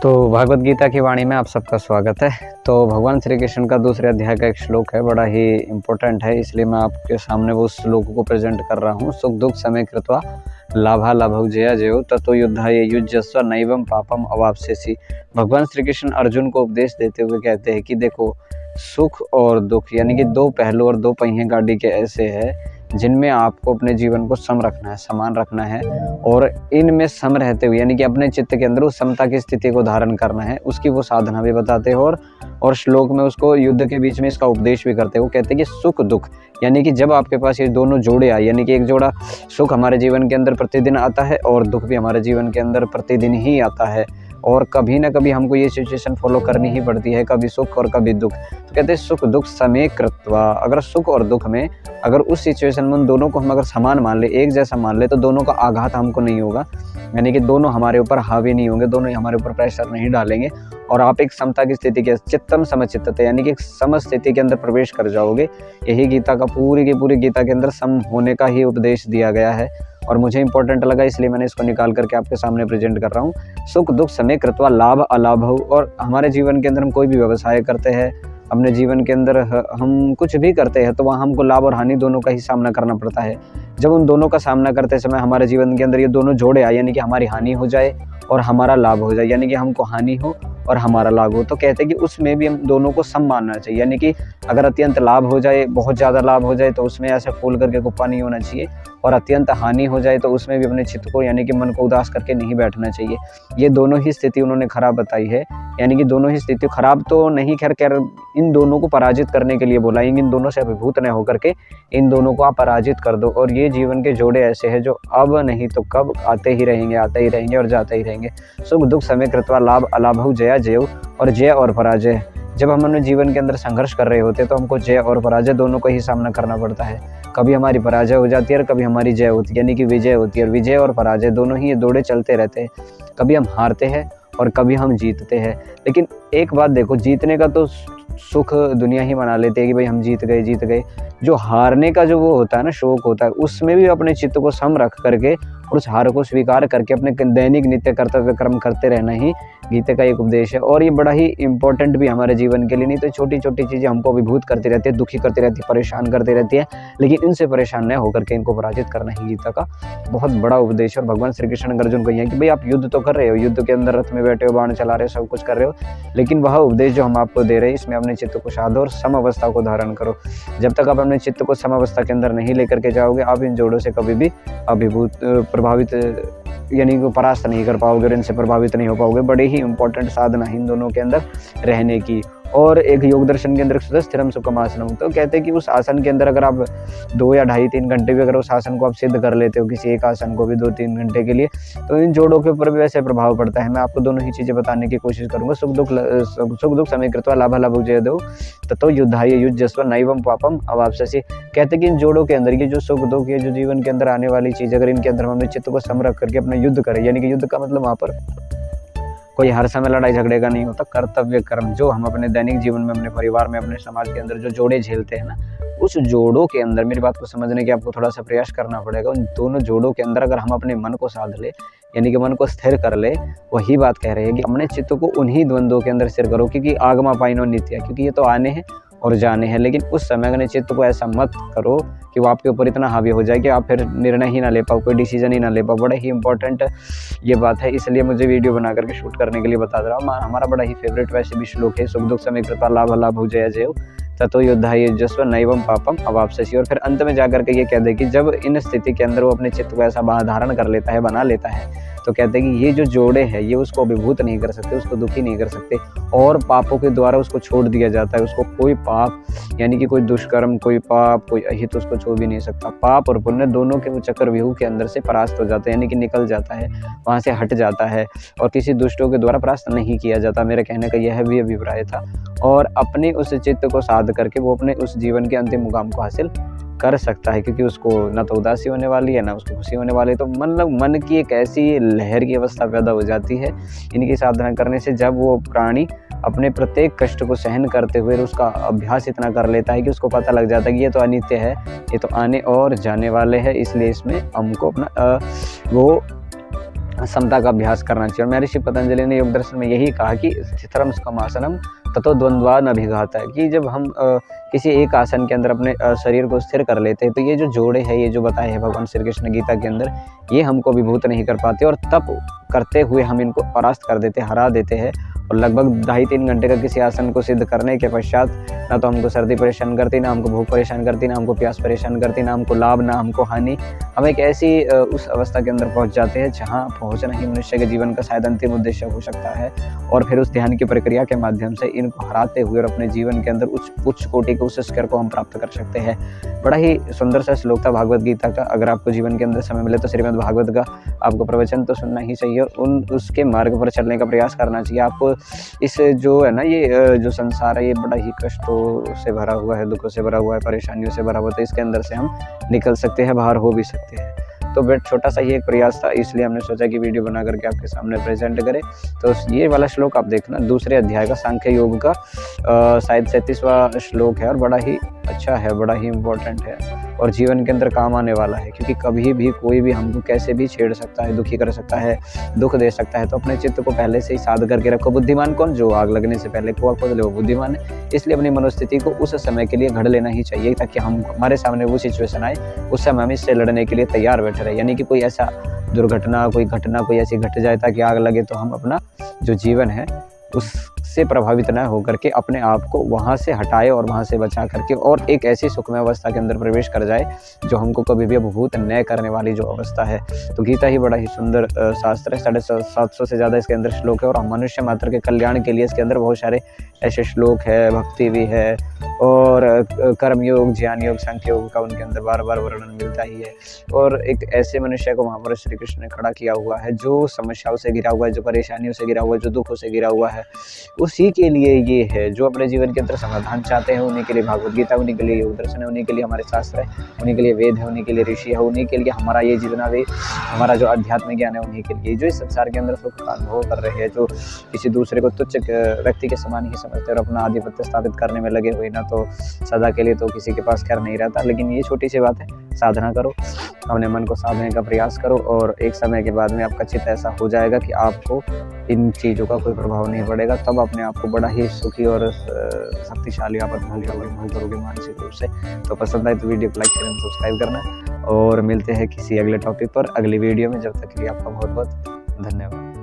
तो भगवत गीता की वाणी में आप सबका स्वागत है। तो भगवान श्री कृष्ण का दूसरे अध्याय का एक श्लोक है, बड़ा ही इम्पोर्टेंट है, इसलिए मैं आपके सामने वो श्लोक को प्रेजेंट कर रहा हूँ। सुख दुख समय कृत्वा लाभा लाभौ जया जयो ततो युद्धाय युज्यस्व नैवं पापम अवाप्स्यसि। भगवान श्री कृष्ण अर्जुन को उपदेश देते हुए कहते हैं कि देखो, सुख और दुख यानी कि दो पहलू और दो पहिए गाड़ी के ऐसे हैं जिनमें आपको अपने जीवन को सम रखना है, समान रखना है, और इनमें सम रहते हुए यानी कि अपने चित्त के अंदर उस समता की स्थिति को धारण करना है, उसकी वो साधना भी बताते हो। और श्लोक में उसको युद्ध के बीच में इसका उपदेश भी करते हैं। वो कहते हैं कि सुख दुख यानी कि जब आपके पास ये दोनों जोड़े आए, यानी कि एक जोड़ा सुख हमारे जीवन के अंदर प्रतिदिन आता है और दुख भी हमारे जीवन के अंदर प्रतिदिन ही आता है, और कभी ना कभी हमको ये सिचुएशन फॉलो करनी ही पड़ती है, कभी सुख और कभी दुख। तो कहते हैं सुख दुख समय कृत्वा, अगर सुख और दुख में अगर उस सिचुएशन में उन दोनों को हम अगर समान मान ले, एक जैसा मान ले, तो दोनों का आघात हमको नहीं होगा, यानी कि दोनों हमारे ऊपर हावी नहीं होंगे, दोनों हमारे ऊपर प्रेशर नहीं डालेंगे, और आप एक समता की स्थिति के चित्तम समचित्तते यानी कि एक सम स्थिति के अंदर प्रवेश कर जाओगे। यही गीता का पूरी की पूरी गीता के अंदर सम होने का ही उपदेश दिया गया है, और मुझे इंपॉर्टेंट लगा इसलिए मैंने इसको निकाल करके आपके सामने प्रेजेंट कर रहा हूँ। सुख दुख समय कृत्वा लाभ अलाभ हो। और हमारे जीवन के अंदर हम कोई भी व्यवसाय करते हैं, अपने जीवन के अंदर हम कुछ भी करते हैं, तो वहाँ हमको लाभ और हानि दोनों का ही सामना करना पड़ता है। जब उन दोनों का सामना करते समय हमारे जीवन के अंदर ये दोनों जोड़े आए, यानी कि हमारी हानि हो जाए और हमारा लाभ हो जाए, यानी कि हमको हानि हो और हमारा लाभ हो, तो कहते हैं कि उसमें भी हम दोनों को सम मानना चाहिए। यानी कि अगर अत्यंत लाभ हो जाए, बहुत ज़्यादा लाभ हो जाए, तो उसमें ऐसे फूल करके कुप्पा नहीं होना चाहिए, और अत्यंत हानि हो जाए तो उसमें भी अपने चित्त को यानी कि मन को उदास करके नहीं बैठना चाहिए। ये दोनों ही स्थिति उन्होंने खराब बताई है, यानी कि दोनों ही स्थिति खराब तो नहीं, खैर इन दोनों को पराजित करने के लिए बोला, इन दोनों से अभिभूत न होकर के इन दोनों को आप पराजित कर दो। और ये जीवन के जोड़े ऐसे हैं जो अब नहीं तो कब आते ही रहेंगे, आते ही रहेंगे और जाते ही रहेंगे। सुख दुख समय कृत्वा लाभ अलाभौ जया जयो, और जय और पराजय, जब हम अपने जीवन के अंदर संघर्ष कर रहे होते हैं तो हमको जय और पराजय दोनों को ही सामना करना पड़ता है। कभी हमारी पराजय हो जाती है और कभी हमारी जय होती है, यानी कि विजय होती है। और विजय और पराजय दोनों ही ये दौड़े चलते रहते हैं, कभी हम हारते हैं और कभी हम जीतते हैं। लेकिन एक बात देखो, जीतने का तो सुख दुनिया ही मना लेती है कि भाई हम जीत गए। जो हारने का जो वो होता है ना, शौक होता है, उसमें भी अपने चित्त को सम रख करके और उस हार को स्वीकार करके अपने दैनिक नित्य कर्तव्य कर्म करते रहना ही गीता का एक उपदेश है। और ये बड़ा ही इंपॉर्टेंट भी हमारे जीवन के लिए, नहीं तो छोटी छोटी चीज़ें हमको अभिभूत करती रहती है, दुखी करती रहती है, परेशान करती रहती है, लेकिन इनसे परेशान न होकर के इनको पराजित करना ही गीता का बहुत बड़ा उपदेश है। और भगवान श्री कृष्ण अर्जुन को यह कि भाई आप युद्ध तो कर रहे हो, युद्ध के अंदर रथ में बैठे हो, बाण चला रहे हो, सब कुछ कर रहे हो, लेकिन वह उपदेश जो हम आपको दे रहे हैं इसमें अपने चित्त को साधो और सम अवस्था को धारण करो। जब तक आप अपने चित्त को सम अवस्था के अंदर नहीं लेकर के जाओगे, आप इन जोड़ों से कभी भी प्रभावित यानी कि परास्त नहीं कर पाओगे और इनसे प्रभावित नहीं हो पाओगे। बड़े ही इंपॉर्टेंट साधना है इन दोनों के अंदर रहने की। और एक योग दर्शन के अंदर स्थिरम सुखम आसनम, तो कहते हैं कि उस आसन के अंदर अगर आप 2 या 2.5-3 घंटे भी अगर उस आसन को आप सिद्ध कर लेते हो, किसी एक आसन को भी 2-3 घंटे के लिए, तो इन जोड़ों के ऊपर भी वैसे प्रभाव पड़ता है। मैं आपको दोनों ही चीज़ें बताने की कोशिश करूंगा। सुख दुख समय कृत्वा लाभा लाभौ जया जयो ततो युद्धाय युज्यस्व नैवं पापम अवाप्स्यसि। कहते हैं कि इन जोड़ों के अंदर ये जो सुख दुख, ये जो जीवन के अंदर आने वाली चीज़, अगर इनके अंदर हम अपने चित्त को सम रख करके अपना युद्ध करें, यानी कि युद्ध का मतलब वहाँ पर कोई हर समय लड़ाई झगड़े का नहीं होता, कर्तव्य कर्म जो हम अपने दैनिक जीवन में, अपने परिवार में, अपने समाज के अंदर जो जोड़े झेलते हैं ना, उस जोड़ों के अंदर मेरी बात को समझने की आपको थोड़ा सा प्रयास करना पड़ेगा। उन दोनों जोड़ों के अंदर अगर हम अपने मन को साध ले, यानी कि मन को स्थिर कर ले, वही बात कह रहे हैं कि अपने चित्त को उन्हीं द्वंद्वों के अंदर स्थिर करो, क्योंकि आगमा पाइनो नित्य, क्योंकि ये तो आने हैं और जाने हैं। लेकिन उस समय अपने चित्त को ऐसा मत करो कि वो आपके ऊपर इतना हावी हो जाए कि आप फिर निर्णय ही ना ले पाओ, कोई डिसीजन ही ना ले पाओ। बड़ा ही इंपॉर्टेंट ये बात है, इसलिए मुझे वीडियो बना करके शूट करने के लिए बता रहा हूँ। हमारा बड़ा ही फेवरेट वैसे भी श्लोक है, सुख दुख समय कृत्वा लाभा लाभौ जया जयो ततो युद्धाय युज्यस्व नैवं पापम अवाप्स्यसि। और फिर अंत में जाकर के ये कहते हैं कि जब इन स्थिति के अंदर वो अपने चित्त को ऐसा धारण कर लेता है, बना लेता है, तो कहते हैं कि ये जो जोड़े हैं ये उसको अभिभूत नहीं कर सकते, उसको दुखी नहीं कर सकते, और पापों के द्वारा उसको छोड़ दिया जाता है। उसको कोई पाप यानी कि कोई दुष्कर्म, कोई पाप, कोई अहित उसको छू भी नहीं सकता। पाप और पुण्य दोनों के वो चक्रव्यूह के अंदर से परास्त हो जाता है, यानी कि निकल जाता है, वहाँ से हट जाता है, और किसी दुष्टों के द्वारा परास्त नहीं किया जाता। मेरे कहने का यह भी अभिप्राय था। और अपने उस चित्त को साध करके वो अपने उस जीवन के अंतिम मुकाम को हासिल कर सकता है, क्योंकि उसको ना तो उदासी होने वाली है ना उसको खुशी होने वाली है। तो मतलब मन की एक ऐसी लहर की अवस्था पैदा हो जाती है इनकी साधना करने से, जब वो प्राणी अपने प्रत्येक कष्ट को सहन करते हुए उसका अभ्यास इतना कर लेता है कि उसको पता लग जाता है कि ये तो अनित्य है, ये तो आने और जाने वाले हैं, इसलिए इसमें हमको अपना वो समता का अभ्यास करना चाहिए। और महर्षि पतंजलि ने योग दर्शन में यही कहा कि स्थिरम स्कमासनम ततो द्वंद्वान अभिघात है, कि जब हम किसी एक आसन के अंदर अपने शरीर को स्थिर कर लेते हैं तो ये जो जोड़े हैं, ये जो बताए हैं भगवान श्री कृष्ण गीता के अंदर, ये हमको विभूत नहीं कर पाते, और तप करते हुए हम इनको परास्त कर देते, हरा देते हैं। और लगभग 2.5-3 घंटे का किसी आसन को सिद्ध करने के पश्चात ना तो हमको सर्दी परेशान करती, ना हमको भूख परेशान करती, ना हमको प्यास परेशान करती, ना हमको लाभ, ना हमको हानि। हम एक ऐसी उस अवस्था के अंदर पहुंच जाते हैं जहां पहुंचना ही मनुष्य के जीवन का शायद अंतिम उद्देश्य हो सकता है। और फिर उस ध्यान की प्रक्रिया के माध्यम से इनको हराते हुए और अपने जीवन के अंदर उच्च कोटि के उस स्तर को हम प्राप्त कर सकते हैं। बड़ा ही सुंदर सा श्लोक था भागवत गीता का। अगर आपको जीवन के अंदर समय मिले तो श्रीमद् भागवत का आपको प्रवचन तो सुनना ही चाहिए, उसके मार्ग पर चलने का प्रयास करना चाहिए। आपको इस जो है ना, ये जो संसार है, ये बड़ा ही कष्टों से भरा हुआ है, दुखों से भरा हुआ है, परेशानियों से भरा हुआ है, तो इसके अंदर से हम निकल सकते हैं, बाहर हो भी सकते हैं। तो बेट छोटा सा ही एक प्रयास था, इसलिए हमने सोचा कि वीडियो बना करके आपके सामने प्रेजेंट करें। तो ये वाला श्लोक आप देखना, दूसरे अध्याय का सांख्य योग का शायद 37वां श्लोक है, और बड़ा ही अच्छा है, बड़ा ही इम्पोर्टेंट है और जीवन के अंदर काम आने वाला है। क्योंकि कभी भी कोई भी हमको कैसे भी छेड़ सकता है, दुखी कर सकता है, दुख दे सकता है। तो अपने चित्त को पहले से ही साध करके रखो। बुद्धिमान कौन? जो आग लगने से पहले कुआं खोद ले, वो बुद्धिमान है। इसलिए अपनी मनोस्थिति को उस समय के लिए घड़ लेना ही चाहिए, ताकि हम हमारे सामने वो सिचुएशन आए, उस समय हम इससे लड़ने के लिए तैयार बैठे रहे। यानी कि कोई ऐसा दुर्घटना, कोई घटना कोई ऐसी घट जाए ताकि आग लगे, तो हम अपना जो जीवन है उससे प्रभावित न होकर के अपने आप को वहाँ से हटाए और वहाँ से बचा करके और एक ऐसी सुखमय अवस्था के अंदर प्रवेश कर जाए जो हमको कभी भी अभिभूत न करने वाली जो अवस्था है। तो गीता ही बड़ा ही सुंदर शास्त्र है। 750 से ज़्यादा इसके अंदर श्लोक है और मनुष्य मात्र के कल्याण के लिए इसके अंदर बहुत सारे ऐसे श्लोक है, भक्ति भी है और कर्मयोग, ज्ञान योग, सांख्य योग का उनके अंदर बार बार वर्णन मिलता ही है। और एक ऐसे मनुष्य को वहाँ पर श्री कृष्ण ने खड़ा किया हुआ है जो समस्याओं से घिरा हुआ है, जो परेशानियों से घिरा हुआ है, जो दुखों से घिरा हुआ है। उसी के लिए ये है, जो अपने जीवन के अंदर समाधान चाहते हैं उन्हीं के लिए भागवत गीता, उन्हीं के लिए योग दर्शन है, उन्हीं के लिए हमारे शास्त्र है, उन्हीं के लिए वेद है, उन्हीं के लिए ऋषि है, उन्हीं के लिए हमारा ये जीवना वे हमारा जो अध्यात्म ज्ञान है, उन्हीं के लिए। जो इस संसार के अंदर सुख का अनुभव कर रहे हैं, जो किसी दूसरे को तुच्छ व्यक्ति के समान ही समझते और अपना आधिपत्य स्थापित करने में लगे हुए ना, तो सदा के लिए तो किसी के पास खैर नहीं रहता। लेकिन ये छोटी सी बात है, साधना करो, अपने मन को साधने का प्रयास करो और एक समय के बाद में आपका चित्त ऐसा हो जाएगा कि आपको इन चीज़ों का कोई प्रभाव नहीं पड़ेगा। तब अपने आप को बड़ा ही सुखी और शक्तिशाली आप अनुभव करोगे मानसिक रूप से। तो पसंद आए तो वीडियो को लाइक करें, सब्सक्राइब करना और मिलते हैं किसी अगले टॉपिक पर अगली वीडियो में। जब तक के लिए आपका बहुत बहुत धन्यवाद।